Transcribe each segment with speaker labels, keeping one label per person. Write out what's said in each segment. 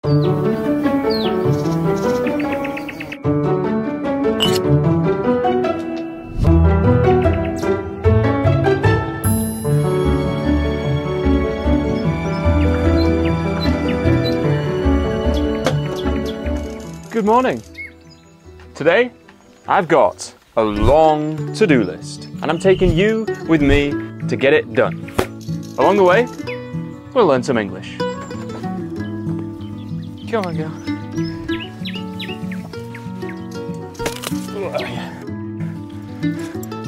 Speaker 1: Good morning. Today, I've got a long to-do list, and I'm taking you with me to get it done. Along the way, we'll learn some English. Come on, girl.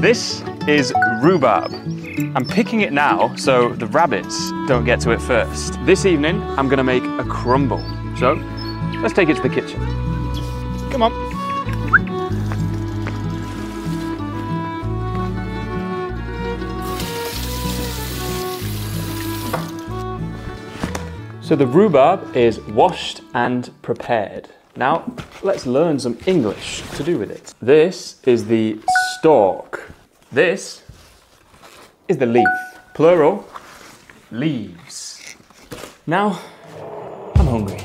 Speaker 1: This is rhubarb. I'm picking it now so the rabbits don't get to it first. This evening, I'm gonna make a crumble. So, let's take it to the kitchen. Come on. So the rhubarb is washed and prepared. Now, let's learn some English to do with it. This is the stalk. This is the leaf. Plural, leaves. Now, I'm hungry.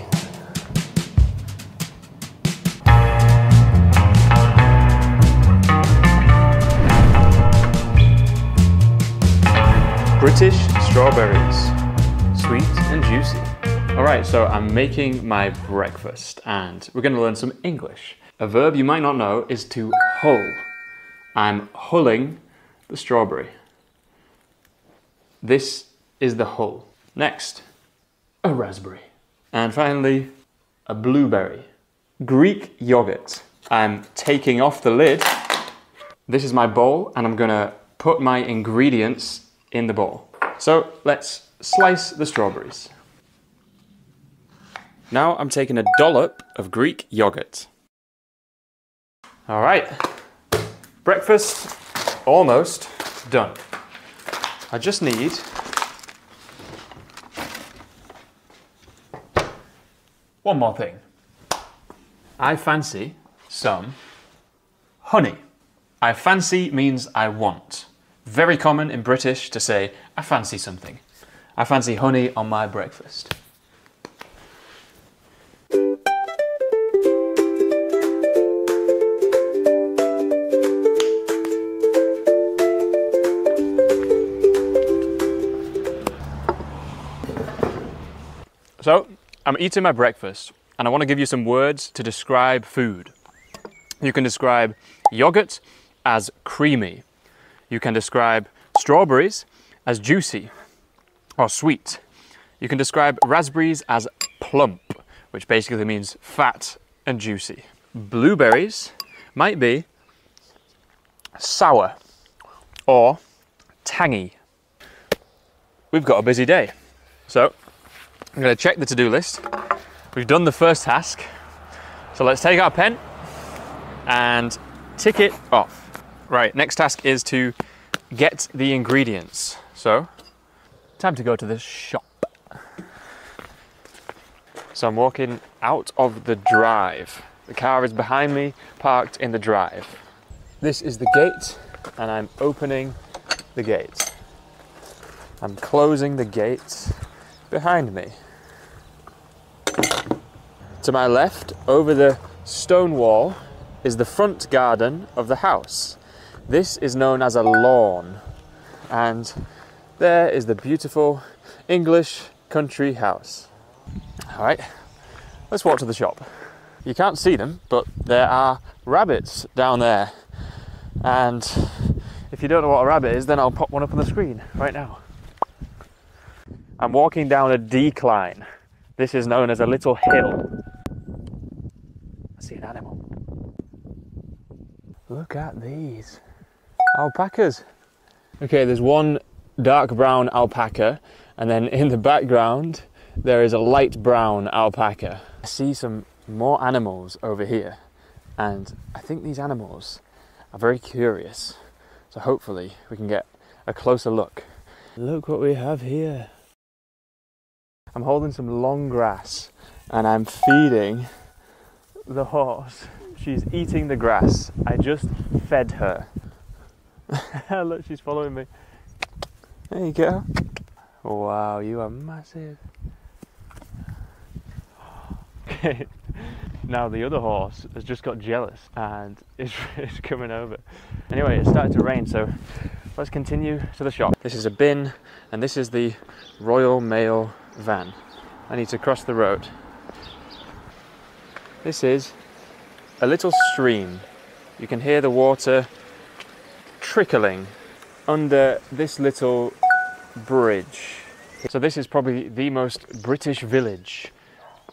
Speaker 1: British strawberries, sweet and juicy. All right, so I'm making my breakfast and we're gonna learn some English. A verb you might not know is to hull. I'm hulling the strawberry. This is the hull. Next, a raspberry. And finally, a blueberry. Greek yogurt. I'm taking off the lid. This is my bowl and I'm gonna put my ingredients in the bowl. So let's slice the strawberries. Now I'm taking a dollop of Greek yogurt. All right, breakfast almost done. I just need one more thing. I fancy some honey. I fancy means I want. Very common in British to say, I fancy something. I fancy honey on my breakfast. So, I'm eating my breakfast and I want to give you some words to describe food. You can describe yogurt as creamy. You can describe strawberries as juicy or sweet. You can describe raspberries as plump, which basically means fat and juicy. Blueberries might be sour or tangy. We've got a busy day. So I'm going to check the to-do list. We've done the first task. So let's take our pen and tick it off. Right, next task is to get the ingredients. So, time to go to the shop. So I'm walking out of the drive. The car is behind me, parked in the drive. This is the gate, and I'm opening the gate. I'm closing the gate behind me. To my left, over the stone wall, is the front garden of the house. This is known as a lawn, and there is the beautiful English country house. All right, let's walk to the shop. You can't see them, but there are rabbits down there. And if you don't know what a rabbit is, then I'll pop one up on the screen right now. I'm walking down a decline. This is known as a little hill. I see an animal. Look at these. Alpacas. Okay, there's one dark brown alpaca, and then in the background there is a light brown alpaca. I see some more animals over here, and I think these animals are very curious. So hopefully we can get a closer look. Look what we have here. I'm holding some long grass and I'm feeding the horse. She's eating the grass. I just fed her. Look, she's following me. There you go. Wow, you are massive. Now the other horse has just got jealous and is coming over. Anyway, it started to rain, so let's continue to the shop. This is a bin, and this is the Royal Mail van. I need to cross the road. This is a little stream. You can hear the water trickling under this little bridge. So this is probably the most British village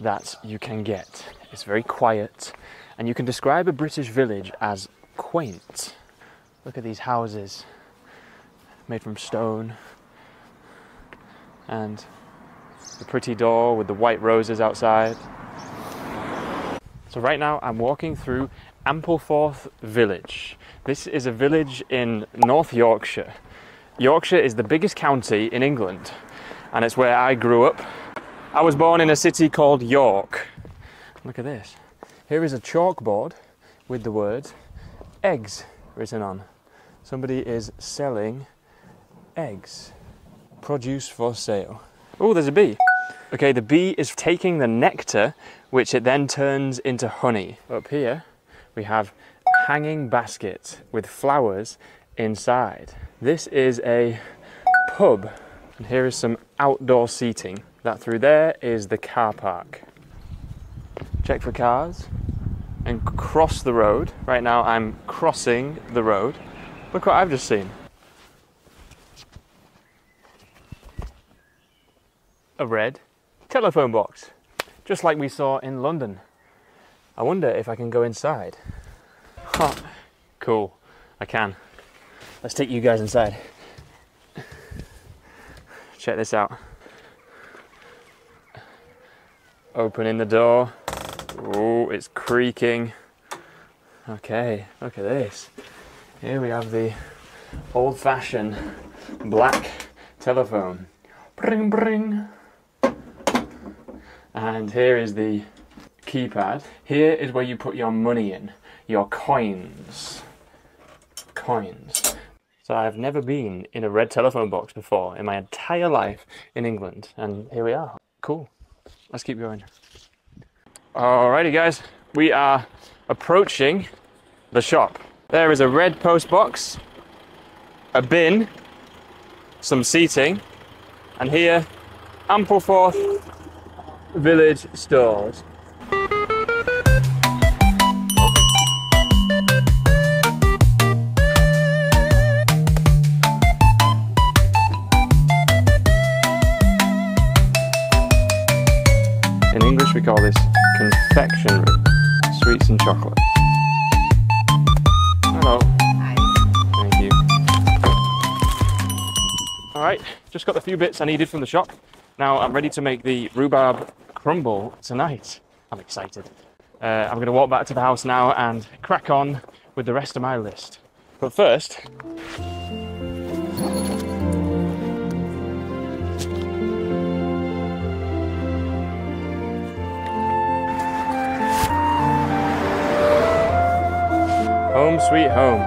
Speaker 1: that you can get. It's very quiet, and you can describe a British village as quaint. Look at these houses made from stone, and the pretty door with the white roses outside. So right now I'm walking through Ampleforth village. This is a village in North Yorkshire. Yorkshire is the biggest county in England, and it's where I grew up. I was born in a city called York. Look at this. Here is a chalkboard with the word eggs written on. Somebody is selling eggs. Produce for sale. Oh, there's a bee. Okay, the bee is taking the nectar, which it then turns into honey. Up here, we have a hanging basket with flowers inside. This is a pub, and here is some outdoor seating. That through there is the car park. Check for cars and cross the road. Right now I'm crossing the road. Look what I've just seen. A red telephone box, just like we saw in London. I wonder if I can go inside. Huh. Cool, I can. Let's take you guys inside. Check this out. Opening the door. Oh, it's creaking. Okay, look at this. Here we have the old-fashioned black telephone. Bring, bring. And here is the keypad. Here is where you put your money in, your coins. Coins. So I've never been in a red telephone box before in my entire life in England, and here we are. Cool. Let's keep going. Alrighty guys, we are approaching the shop. There is a red post box, a bin, some seating, and here, Ampleforth Village Stores. In English we call this confectionery, sweets and chocolate. Hello.
Speaker 2: Hi.
Speaker 1: Thank you. Alright, just got the few bits I needed from the shop. Now I'm ready to make the rhubarb crumble tonight. I'm excited. I'm going to walk back to the house now and crack on with the rest of my list. But first... home sweet home.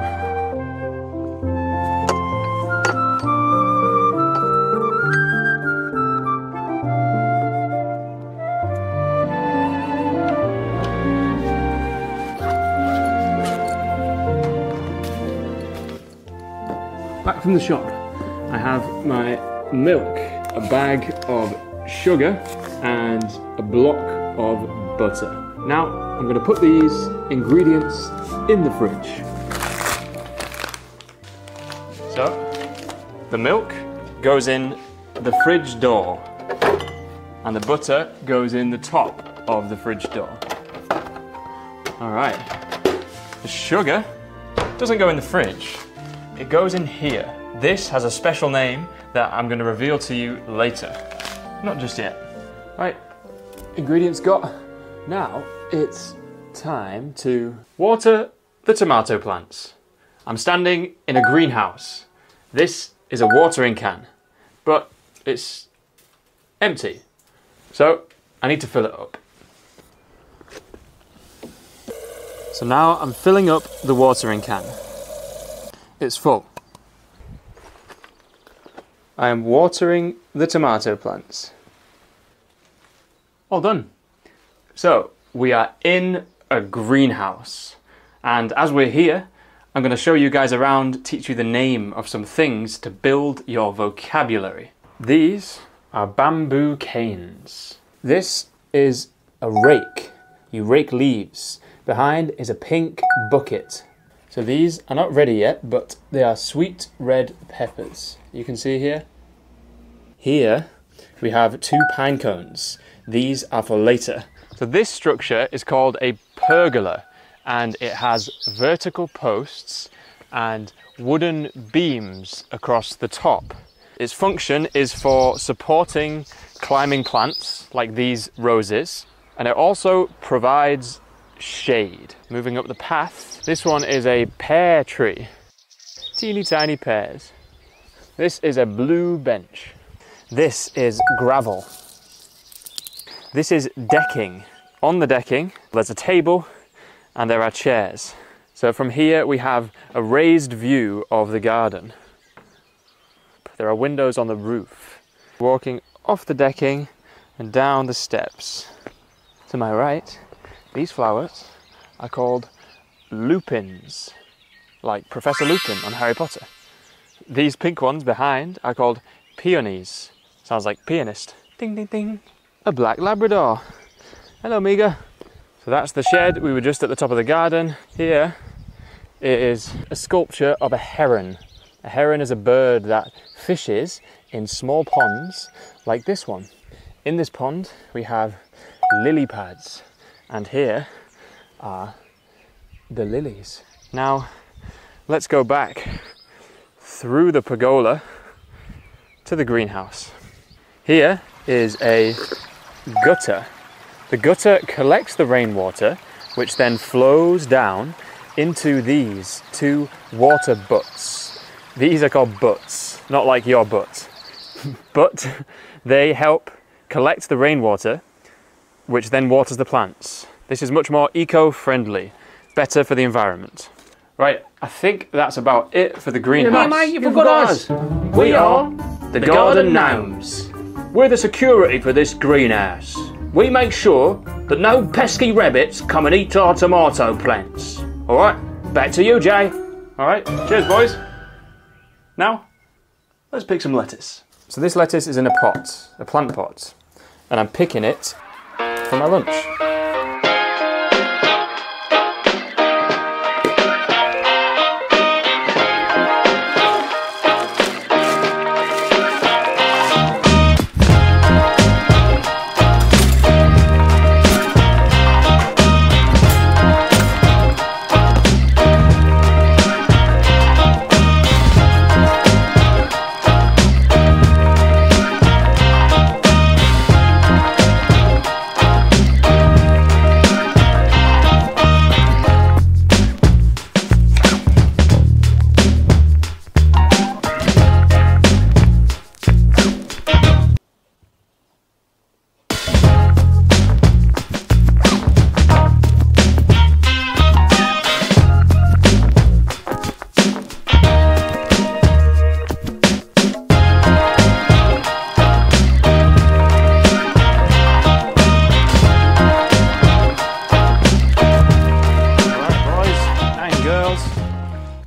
Speaker 1: Back from the shop, I have my milk, a bag of sugar, and a block of butter. Now, I'm going to put these ingredients in the fridge. So, the milk goes in the fridge door, and the butter goes in the top of the fridge door. Alright, the sugar doesn't go in the fridge, it goes in here. This has a special name that I'm going to reveal to you later. Not just yet. Right, ingredients got. Now it's time to water the tomato plants. I'm standing in a greenhouse. This is a watering can, but it's empty. So I need to fill it up. So now I'm filling up the watering can. It's full. I am watering the tomato plants. All done. So we are in a greenhouse, and as we're here, I'm going to show you guys around, teach you the name of some things to build your vocabulary. These are bamboo canes. This is a rake. You rake leaves. Behind is a pink bucket. So these are not ready yet, but they are sweet red peppers. You can see here. Here we have 2 pine cones. These are for later. So this structure is called a pergola, and it has vertical posts and wooden beams across the top. Its function is for supporting climbing plants like these roses, and it also provides shade. Moving up the path, this one is a pear tree. Teeny tiny pears. This is a blue bench. This is gravel. This is decking. On the decking, there's a table and there are chairs. So from here we have a raised view of the garden. There are windows on the roof. Walking off the decking and down the steps. To my right, these flowers are called lupins, like Professor Lupin on Harry Potter. These pink ones behind are called peonies. Sounds like pianist. Ding, ding, ding. A black Labrador. Hello, Miga. So that's the shed. We were just at the top of the garden. Here is a sculpture of a heron. A heron is a bird that fishes in small ponds like this one. In this pond, we have lily pads. And here are the lilies. Now, let's go back through the pergola to the greenhouse. Here is a gutter. The gutter collects the rainwater, which then flows down into these 2 water butts. These are called butts, not like your butt. But they help collect the rainwater, which then waters the plants. This is much more eco-friendly, better for the environment. Right, I think that's about it for the greenhouse.
Speaker 2: Yeah, mate, you forgot us.
Speaker 1: We are the Garden Gnomes. We're the security for this greenhouse. We make sure that no pesky rabbits come and eat our tomato plants. All right, back to you, Jay. All right, cheers, boys. Now, let's pick some lettuce. So this lettuce is in a pot, a plant pot, and I'm picking it for my lunch.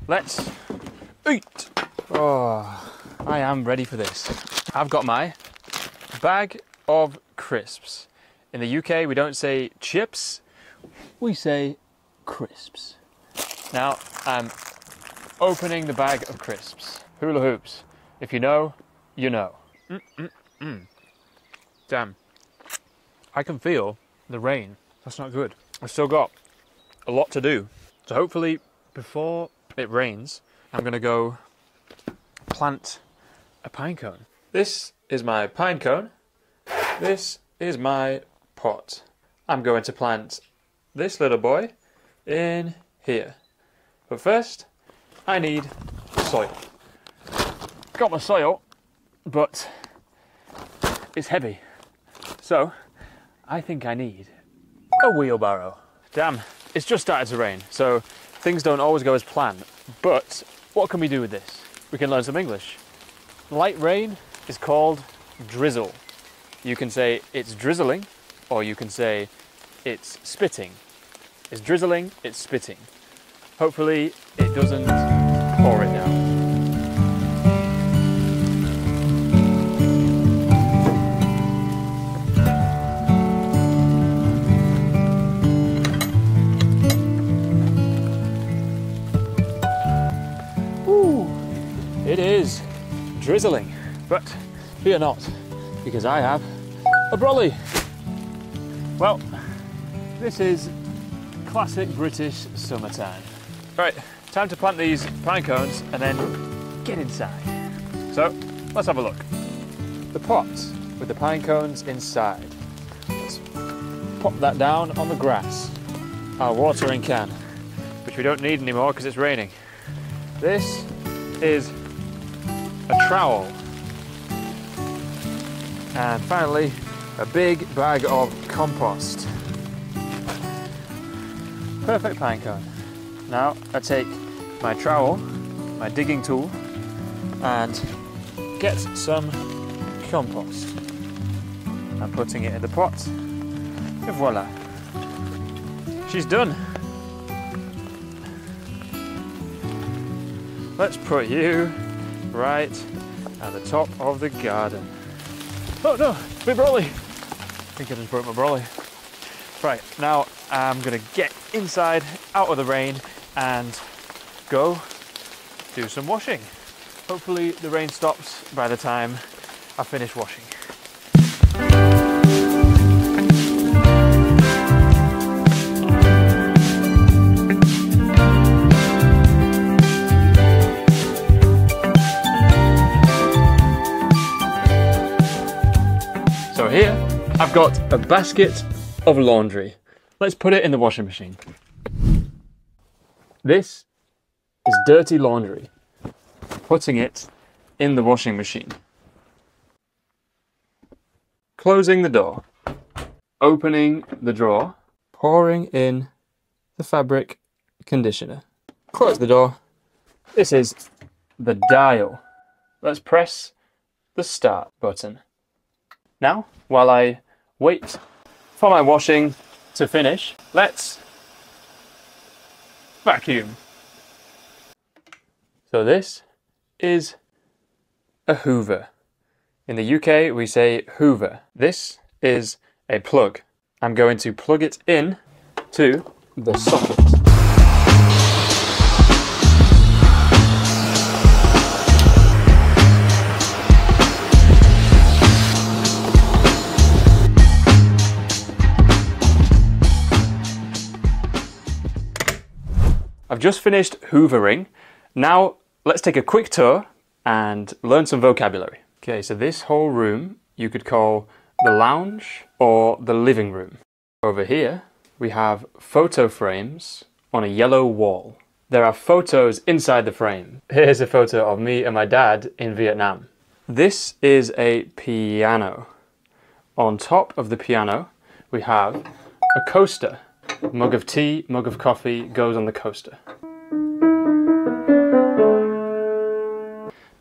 Speaker 1: Let's eat. Oh, I am ready for this. I've got my bag of crisps. In the UK, we don't say chips, we say crisps. Now, I'm opening the bag of crisps. Hula hoops. If you know, you know. Damn. I can feel the rain. That's not good. I've still got a lot to do. So hopefully, before it rains, I'm gonna go plant a pine cone. This is my pine cone. This is my pot. I'm going to plant this little boy in here. But first, I need soil. Got my soil, but it's heavy. So, I think I need a wheelbarrow. Damn, it's just started to rain, so things don't always go as planned. But what can we do with this? We can learn some English. Light rain is called drizzle. You can say it's drizzling, or you can say it's spitting. It's drizzling, it's spitting. Hopefully it doesn't pour it down. Ooh, it is drizzling, but fear not, because I have a brolly. Well, this is classic British summertime. Right, time to plant these pine cones and then get inside. So, let's have a look. The pot with the pine cones inside. Let's pop that down on the grass. Our watering can, which we don't need anymore because it's raining. This is a trowel. And finally, a big bag of compost. Perfect pine cone. Now I take my trowel, my digging tool, and get some compost. I'm putting it in the pot, and voila. She's done. Let's put you right at the top of the garden. Oh no, my brolly! I think I just broke my brolly. Right, now I'm gonna get inside, out of the rain, and go do some washing. Hopefully the rain stops by the time I finish washing. So here I've got a basket of laundry. Let's put it in the washing machine. This is dirty laundry. Putting it in the washing machine. Closing the door. Opening the drawer. Pouring in the fabric conditioner. Close the door. This is the dial. Let's press the start button. Now, while I wait for my washing to finish, let's vacuum. So this is a Hoover. In the UK we say Hoover. This is a plug. I'm going to plug it in to the socket. I've just finished hoovering. Now let's take a quick tour and learn some vocabulary. Okay, so this whole room you could call the lounge or the living room. Over here we have photo frames on a yellow wall. There are photos inside the frame. Here's a photo of me and my dad in Vietnam. This is a piano. On top of the piano we have a coaster. Mug of tea, mug of coffee goes on the coaster.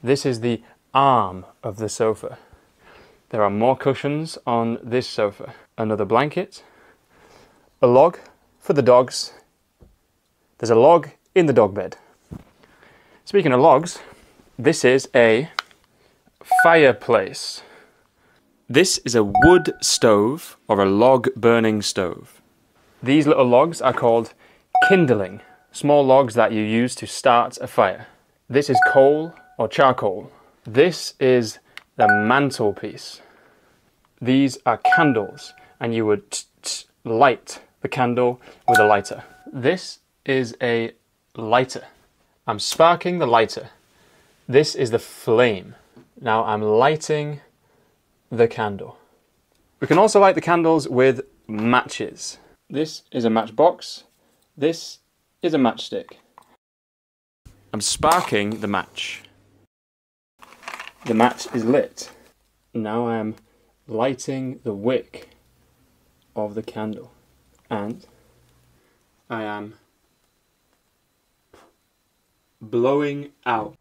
Speaker 1: This is the arm of the sofa. There are more cushions on this sofa. Another blanket. A log for the dogs. There's a log in the dog bed. Speaking of logs, this is a fireplace. This is a wood stove or a log burning stove. These little logs are called kindling, small logs that you use to start a fire. This is coal or charcoal. This is the mantelpiece. These are candles, and you would light the candle with a lighter. This is a lighter. I'm sparking the lighter. This is the flame. Now I'm lighting the candle. We can also light the candles with matches. This is a matchbox. This is a matchstick. I'm sparking the match. The match is lit. Now I'm lighting the wick of the candle. And I am blowing out.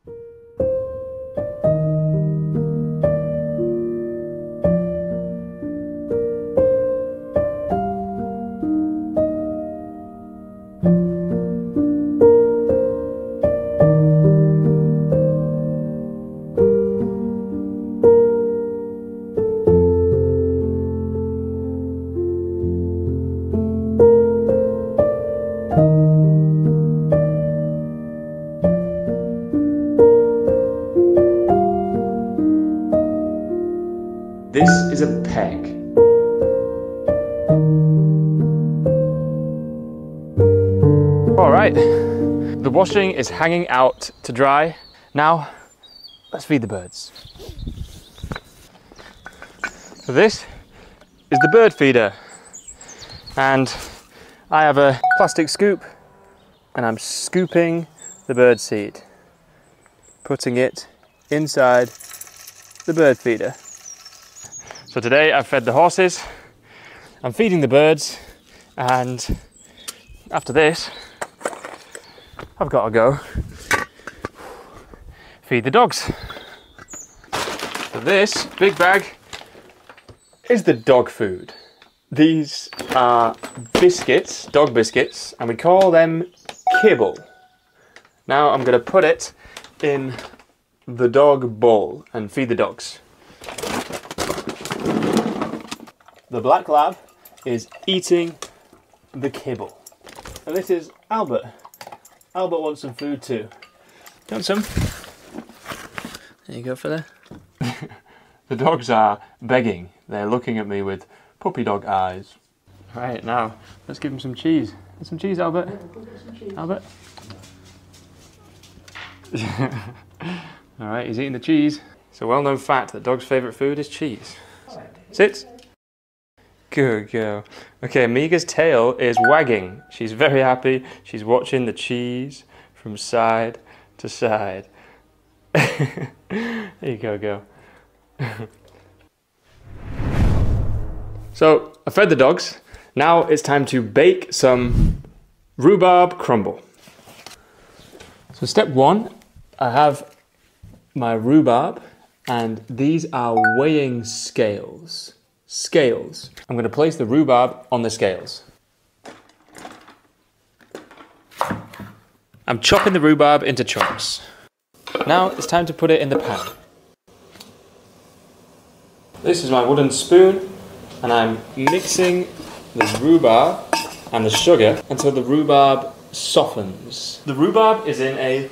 Speaker 1: peg. All right, the washing is hanging out to dry. Now, let's feed the birds. So this is the bird feeder. And I have a plastic scoop and I'm scooping the bird seed, putting it inside the bird feeder. So today I've fed the horses, I'm feeding the birds, and after this, I've got to go feed the dogs. So this big bag is the dog food. These are biscuits, dog biscuits, and we call them kibble. Now I'm going to put it in the dog bowl and feed the dogs. The black lab is eating the kibble. And this is Albert. Albert wants some food too. You want some? There you go, fella. The dogs are begging. They're looking at me with puppy dog eyes. Right, now let's give him some cheese. Want some cheese, Albert? Some cheese. Albert? Alright, he's eating the cheese. It's a well-known fact that dogs' favourite food is cheese. Sit. Good girl. Okay, Miga's tail is wagging. She's very happy. She's watching the cheese from side to side. There you go, girl. So, I fed the dogs. Now it's time to bake some rhubarb crumble. So step one, I have my rhubarb, and these are weighing scales. Scales. I'm going to place the rhubarb on the scales. I'm chopping the rhubarb into chunks. Now it's time to put it in the pan. This is my wooden spoon, and I'm mixing the rhubarb and the sugar until the rhubarb softens. The rhubarb is in a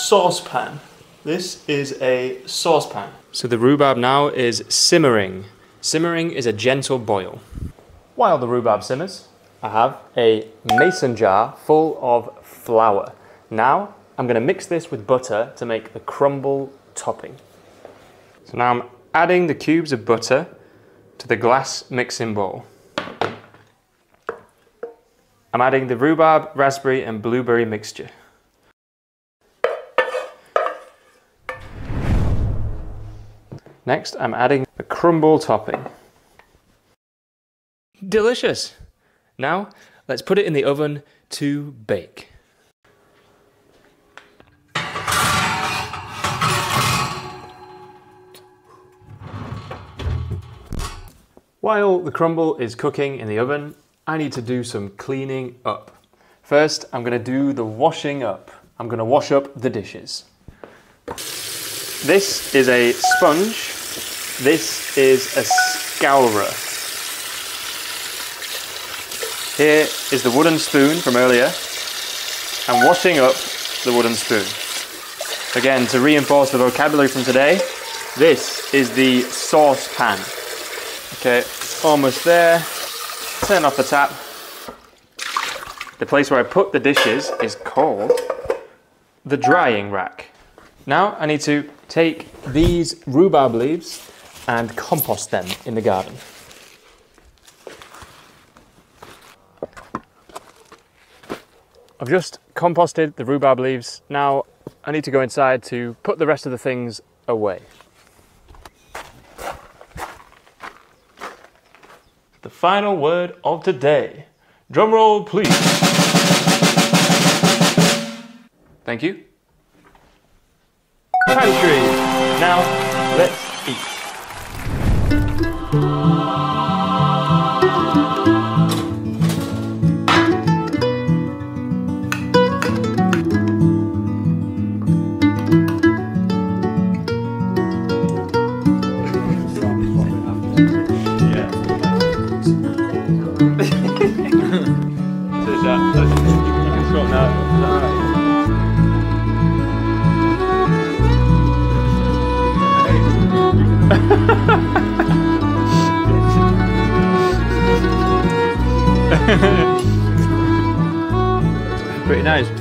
Speaker 1: saucepan. This is a saucepan. So the rhubarb now is simmering. Simmering is a gentle boil. While the rhubarb simmers, I have a mason jar full of flour. Now I'm going to mix this with butter to make the crumble topping. So now I'm adding the cubes of butter to the glass mixing bowl. I'm adding the rhubarb, raspberry and blueberry mixture. Next, I'm adding the crumble topping. Delicious! Now, let's put it in the oven to bake. While the crumble is cooking in the oven, I need to do some cleaning up. First, I'm going to do the washing up. I'm going to wash up the dishes. This is a sponge. This is a scourer. Here is the wooden spoon from earlier. I'm washing up the wooden spoon. Again, to reinforce the vocabulary from today, this is the saucepan. Okay, almost there. Turn off the tap. The place where I put the dishes is called the drying rack. Now I need to take these rhubarb leaves and compost them in the garden. I've just composted the rhubarb leaves. Now I need to go inside to put the rest of the things away. The final word of today. Drum roll, please. Thank you. Pantry. Now, let's eat. You can stop now. All right. Pretty nice.